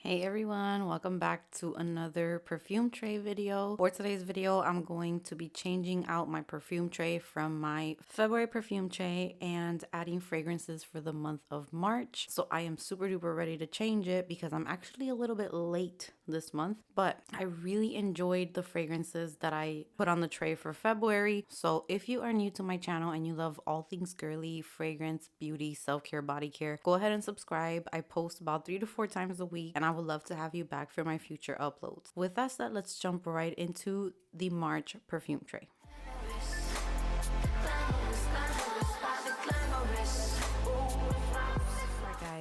Hey everyone, welcome back to another perfume tray video. For today's video, I'm going to be changing out my perfume tray from my February perfume tray and adding fragrances for the month of March. So I am super duper ready to change it because I'm actually a little bit late this month, but I really enjoyed the fragrances that I put on the tray for February. So if you are new to my channel and you love all things girly, fragrance, beauty, self-care, body care, go ahead and subscribe. I post about 3 to 4 times a week and I would love to have you back for my future uploads. With that said, let's jump right into the March perfume tray.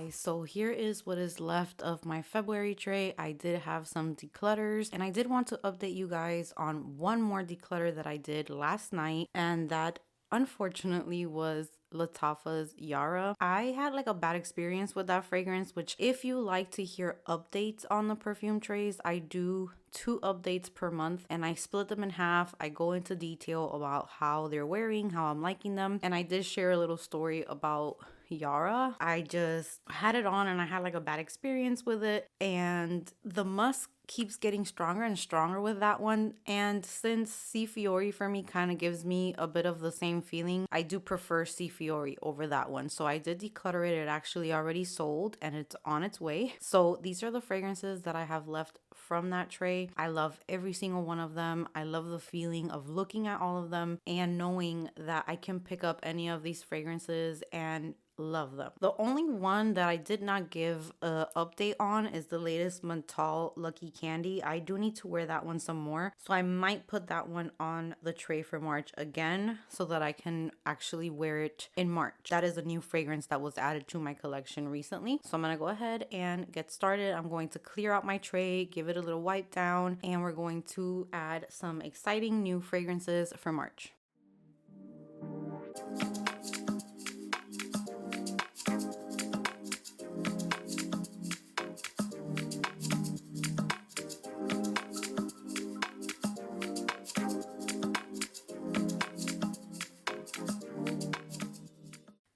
So here is what is left of my February tray. I did have some declutters and I did want to update you guys on one more declutter that I did last night, and that unfortunately was Lattafa's Yara. I had like a bad experience with that fragrance, which if you like to hear updates on the perfume trays, I do 2 updates per month and I split them in half. I go into detail about how they're wearing, how I'm liking them, and I did share a little story about Yara. I just had it on and I had like a bad experience with it, and the musk keeps getting stronger and stronger with that one. And since C Fiori for me kind of gives me a bit of the same feeling, I do prefer C Fiori over that one. So I did declutter it. It actually already sold and it's on its way. So these are the fragrances that I have left from that tray. I love every single one of them. I love the feeling of looking at all of them and knowing that I can pick up any of these fragrances and love them. The only one that I did not give an update on is the latest Mental Lucky Candy. I do need to wear that one some more, so I might put that one on the tray for March again so that I can actually wear it in March. That is a new fragrance that was added to my collection recently, so I'm gonna go ahead and get started. I'm going to clear out my tray, give it a little wipe down, and we're going to add some exciting new fragrances for March.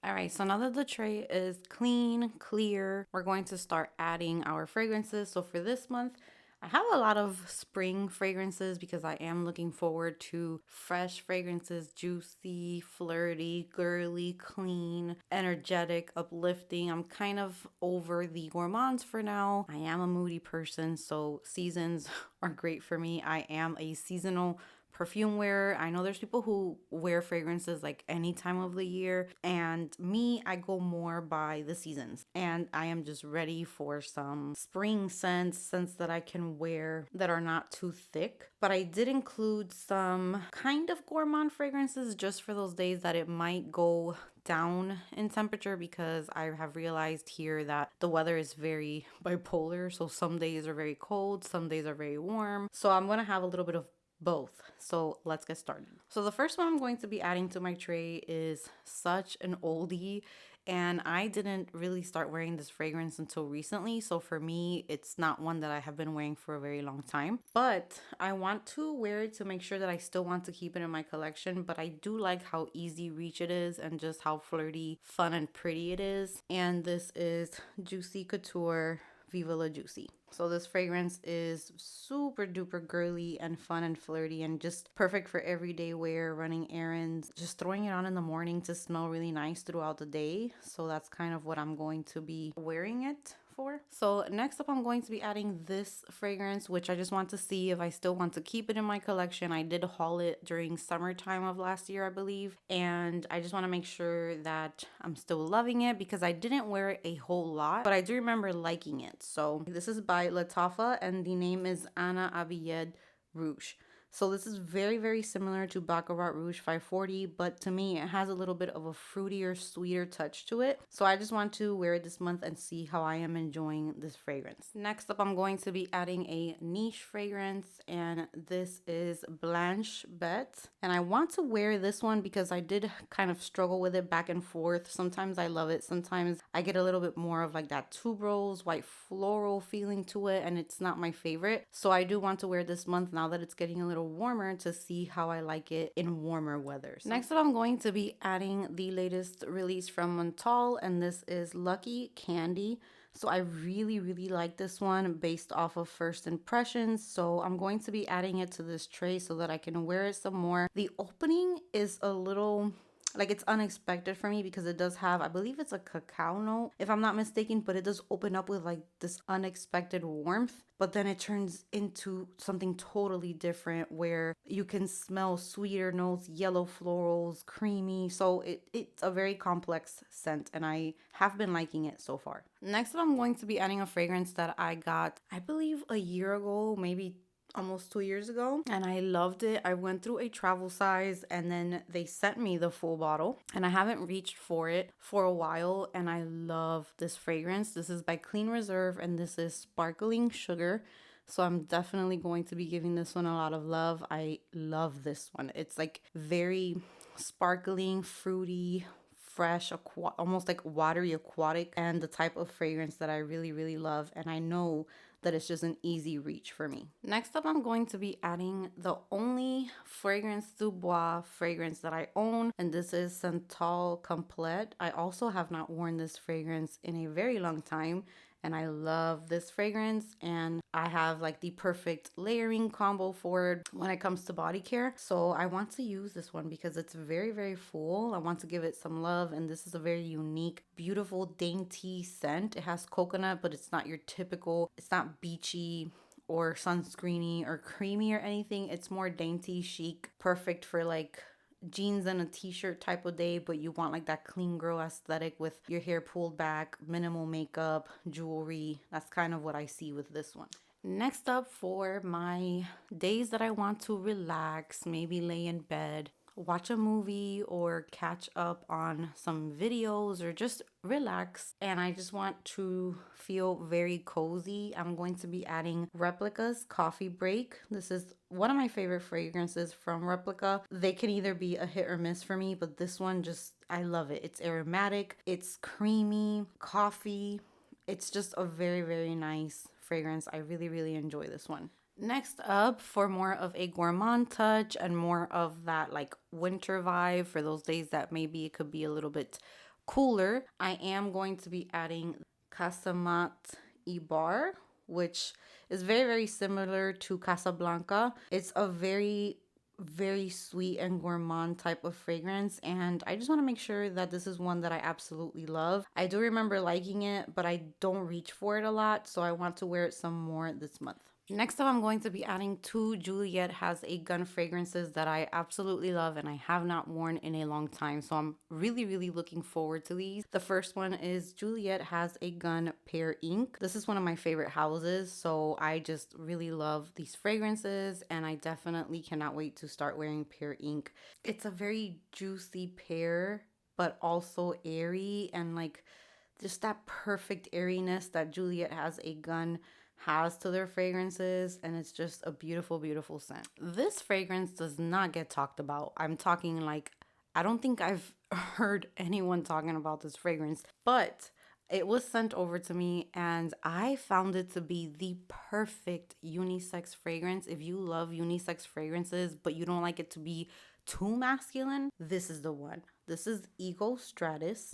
Alright, so now that the tray is clean, clear, we're going to start adding our fragrances. So for this month, I have a lot of spring fragrances because I am looking forward to fresh fragrances, juicy, flirty, girly, clean, energetic, uplifting. I'm kind of over the gourmands for now. I am a moody person, so seasons are great for me. I am a seasonal perfume wearer. I know there's people who wear fragrances like any time of the year, and me, I go more by the seasons, and I am just ready for some spring scents that I can wear that are not too thick. But I did include some kind of gourmand fragrances just for those days that it might go down in temperature, because I have realized here that the weather is very bipolar. So some days are very cold, some days are very warm. So I'm gonna have a little bit of both. So let's get started. So the first one I'm going to be adding to my tray is such an oldie, and I didn't really start wearing this fragrance until recently. So for me, it's not one that I have been wearing for a very long time, but I want to wear it to make sure that I still want to keep it in my collection. But I do like how easy reach it is and just how flirty, fun, and pretty it is. And this is Juicy Couture Viva La Juicy. So this fragrance is super duper girly and fun and flirty and just perfect for everyday wear, running errands, just throwing it on in the morning to smell really nice throughout the day. So that's kind of what I'm going to be wearing it for. So next up, I'm going to be adding this fragrance, which I just want to see if I still want to keep it in my collection. I did haul it during summertime of last year, I believe, and I just want to make sure that I'm still loving it because I didn't wear it a whole lot, but I do remember liking it. So this is by Lattafa and the name is Anna Abiyed Rouge. So this is very, very similar to Baccarat Rouge 540, but to me, it has a little bit of a fruitier, sweeter touch to it. So I just want to wear it this month and see how I am enjoying this fragrance. Next up, I'm going to be adding a niche fragrance, and this is Blanche Bette. And I want to wear this one because I did kind of struggle with it back and forth. Sometimes I love it. Sometimes I get a little bit more of like that tuberose, white floral feeling to it, and it's not my favorite. So I do want to wear this month now that it's getting a little warmer to see how I like it in warmer weather. Next up, I'm going to be adding the latest release from Mental, and this is Lucky Candy. So I really like this one based off of first impressions. So I'm going to be adding it to this tray so that I can wear it some more. The opening is a little, like, it's unexpected for me because it does have, I believe it's a cacao note if I'm not mistaken, but it does open up with like this unexpected warmth, but then it turns into something totally different where you can smell sweeter notes, yellow florals, creamy. So it's a very complex scent and I have been liking it so far. Next up, I'm going to be adding a fragrance that I got, I believe, a year ago, maybe almost 2 years ago, and I loved it. I went through a travel size and then they sent me the full bottle and I haven't reached for it for a while, and I love this fragrance. This is by Clean Reserve and this is Sparkling Sugar. So I'm definitely going to be giving this one a lot of love. I love this one. It's like very sparkling, fruity, fresh, almost like watery aquatic, and the type of fragrance that I really love, and I know that it's just an easy reach for me. Next up, I'm going to be adding the only Fragrance du Bois fragrance that I own, and this is Santal Complete. I also have not worn this fragrance in a very long time, and I love this fragrance, and I have like the perfect layering combo for it when it comes to body care. So I want to use this one because it's very full. I want to give it some love, and this is a very unique, beautiful, dainty scent. It has coconut, but it's not your typical, it's not beachy or sunscreeny or creamy or anything. It's more dainty, chic, perfect for like jeans and a t-shirt type of day, but you want like that clean girl aesthetic with your hair pulled back, minimal makeup, jewelry. That's kind of what I see with this one. Next up, for my days that I want to relax, maybe lay in bed, watch a movie or catch up on some videos or just relax, and I just want to feel very cozy, I'm going to be adding Replica's Coffee Break. This is one of my favorite fragrances from Replica. They can either be a hit or miss for me, but this one just, I love it. It's aromatic, it's creamy, coffee. It's just a very nice fragrance. I really enjoy this one. Next up, for more of a gourmand touch and more of that like winter vibe for those days that maybe it could be a little bit cooler, I am going to be adding Casamat Ibar, which is very similar to Casablanca. It's a very sweet and gourmand type of fragrance, and I just want to make sure that this is one that I absolutely love. I do remember liking it, but I don't reach for it a lot, so I want to wear it some more this month. Next up, I'm going to be adding two Juliet Has a Gun fragrances that I absolutely love and I have not worn in a long time. So I'm really looking forward to these. The first one is Juliet Has a Gun Pear Ink. This is one of my favorite houses, so I just really love these fragrances and I definitely cannot wait to start wearing pear ink. It's a very juicy pear, but also airy, and like just that perfect airiness that Juliet Has a Gun has to their fragrances, and it's just a beautiful scent. This fragrance does not get talked about. I'm talking like, I don't think I've heard anyone talking about this fragrance, but it was sent over to me and I found it to be the perfect unisex fragrance. If you love unisex fragrances but you don't like it to be too masculine, this is the one. This is Ego Stratus.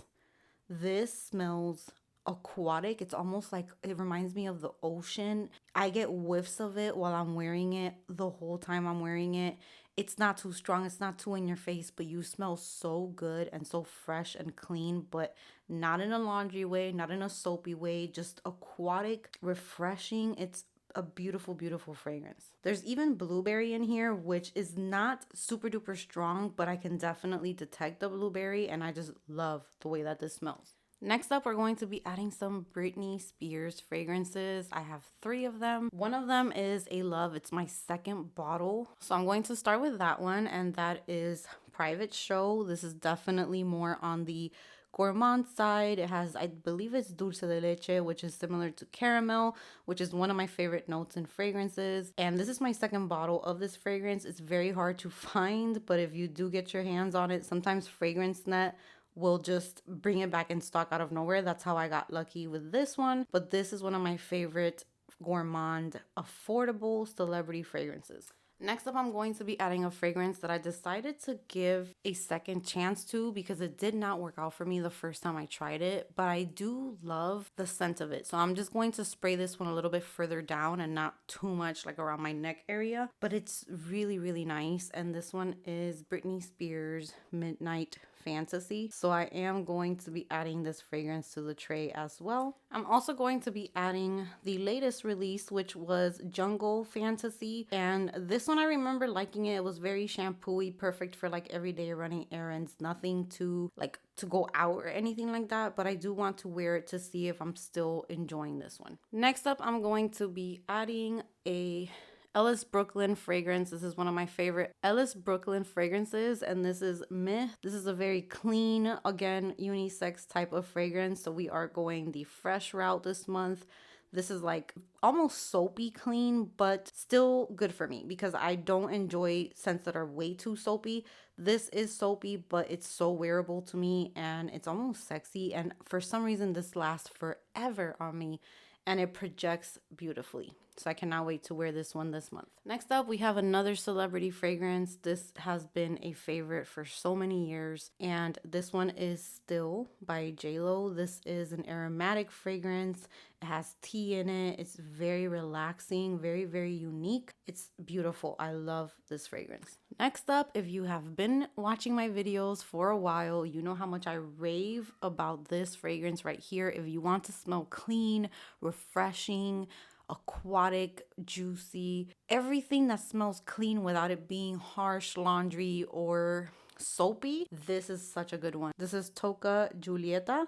This smells aquatic. It's almost like, it reminds me of the ocean. I get whiffs of it while I'm wearing it, the whole time I'm wearing it. It's not too strong, it's not too in your face, but you smell so good and so fresh and clean, but not in a laundry way, not in a soapy way, just aquatic, refreshing. It's a beautiful fragrance. There's even blueberry in here, which is not super duper strong, but I can definitely detect the blueberry, and I just love the way that this smells. Next up, we're going to be adding some Britney Spears fragrances. I have 3 of them. One of them is a love. It's my second bottle. So I'm going to start with that one, and that is Private Show. This is definitely more on the gourmand side. It has, I believe it's dulce de leche, which is similar to caramel, which is one of my favorite notes in fragrances. And this is my second bottle of this fragrance. It's very hard to find, but if you do get your hands on it, sometimes FragranceNet will just bring it back in stock out of nowhere. That's how I got lucky with this one. But this is one of my favorite gourmand affordable celebrity fragrances. Next up, I'm going to be adding a fragrance that I decided to give a second chance to because it did not work out for me the first time I tried it, but I do love the scent of it. So I'm just going to spray this one a little bit further down and not too much like around my neck area, but it's really, really nice. And this one is Britney Spears Midnight Fantasy. So I am going to be adding this fragrance to the tray as well. I'm also going to be adding the latest release, which was Jungle Fantasy. And this one I remember liking it. It was very shampoo-y, perfect for like everyday running errands. Nothing to like to go out or anything like that, but I do want to wear it to see if I'm still enjoying this one. Next up, I'm going to be adding a Ellis Brooklyn fragrance. This is one of my favorite Ellis Brooklyn fragrances, and this is Myth. This is a very clean, again, unisex type of fragrance, so we are going the fresh route this month. This is like almost soapy clean, but still good for me because I don't enjoy scents that are way too soapy. This is soapy, but it's so wearable to me and it's almost sexy. And for some reason, this lasts forever on me and it projects beautifully. So I cannot wait to wear this one this month. Next up, we have another celebrity fragrance. This has been a favorite for so many years. And this one is Still by JLo. This is an aromatic fragrance. It has tea in it. It's very relaxing, very, very unique. It's beautiful. I love this fragrance. Next up, if you have been watching my videos for a while, you know how much I rave about this fragrance right here. If you want to smell clean, refreshing, aquatic, juicy, everything that smells clean without it being harsh laundry or soapy, this is such a good one. This is Toca Julieta,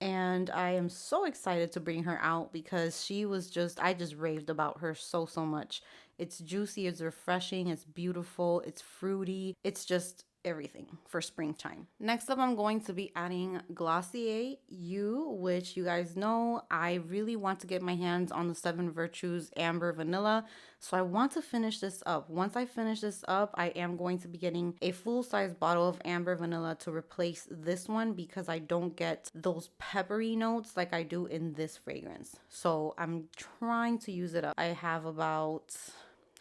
and I am so excited to bring her out because I just raved about her so much. It's juicy, it's refreshing, it's beautiful, it's fruity, it's just everything for springtime. Next up, I'm going to be adding Glossier You, which you guys know I really want to get my hands on the 7 Virtues Amber Vanilla. So I want to finish this up. Once I finish this up, I am going to be getting a full-size bottle of Amber Vanilla to replace this one because I don't get those peppery notes like I do in this fragrance. So I'm trying to use it up. I have about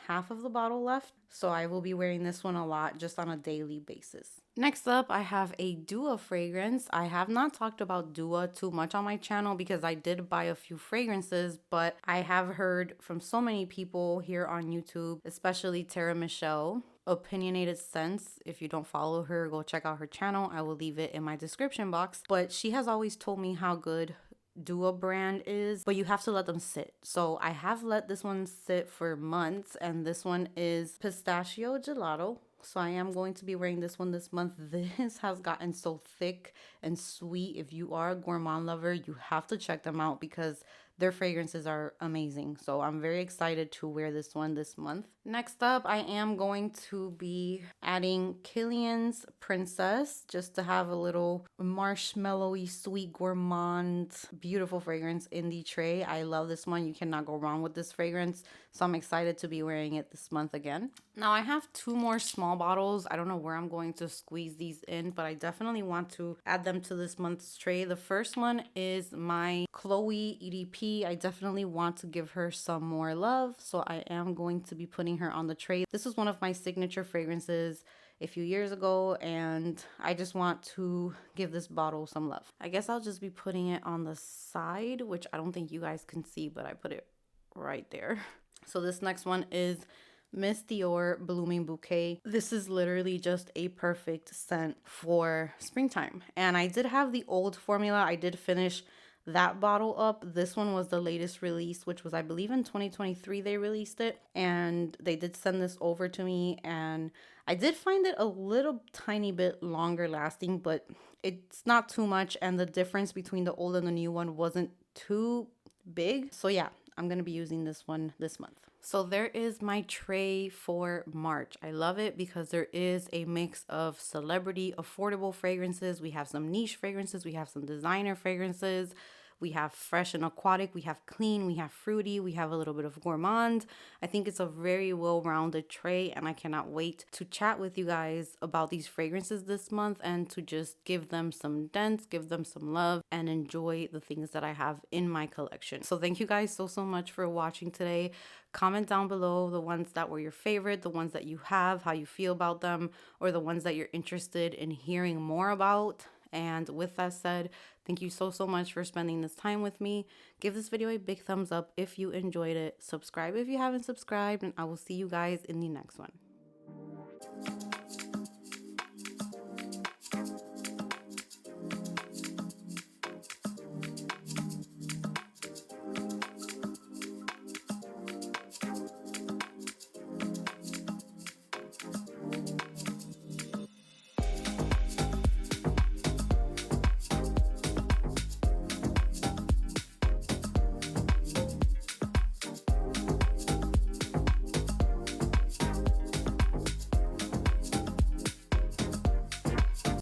half of the bottle left, so I will be wearing this one a lot just on a daily basis. Next up, I have a Dua fragrance. I have not talked about Dua too much on my channel because I did buy a few fragrances, but I have heard from so many people here on YouTube, especially Tara Michelle, Opinionated Scents. If you don't follow her, go check out her channel. I will leave it in my description box, but she has always told me how good Dua brand is, but you have to let them sit. So I have let this one sit for months, and this one is Pistachio Gelato. So I am going to be wearing this one this month. This has gotten so thick and sweet. If you are a Gourmand lover, you have to check them out because their fragrances are amazing. So I'm very excited to wear this one this month. Next up, I am going to be adding Kilian's Princess just to have a little marshmallowy, sweet, gourmand, beautiful fragrance in the tray. I love this one. You cannot go wrong with this fragrance. So I'm excited to be wearing it this month again. Now I have 2 more small bottles. I don't know where I'm going to squeeze these in, but I definitely want to add them to this month's tray. The first one is my Chloe EDP. I definitely want to give her some more love, so I am going to be putting her on the tray. This was one of my signature fragrances a few years ago, and I just want to give this bottle some love. I guess I'll just be putting it on the side, which I don't think you guys can see, but I put it right there. So this next one is Miss Dior Blooming Bouquet. This is literally just a perfect scent for springtime. And I did have the old formula. I did finish that bottle up. This one was the latest release, which was, I believe, in 2023 they released it. And they did send this over to me. And I did find it a little tiny bit longer lasting, but it's not too much. And the difference between the old and the new one wasn't too big. So yeah, I'm going to be using this one this month. So there is my tray for March. I love it because there is a mix of celebrity, affordable fragrances. We have some niche fragrances. We have some designer fragrances. We have fresh and aquatic, we have clean, we have fruity, we have a little bit of gourmand. I think it's a very well-rounded tray, and I cannot wait to chat with you guys about these fragrances this month and to just give them some dents, give them some love, and enjoy the things that I have in my collection. So thank you guys so much for watching today. Comment down below the ones that were your favorite, the ones that you have, how you feel about them, or the ones that you're interested in hearing more about. And with that said, thank you so much for spending this time with me. Give this video a big thumbs up if you enjoyed it. Subscribe if you haven't subscribed, and I will see you guys in the next one.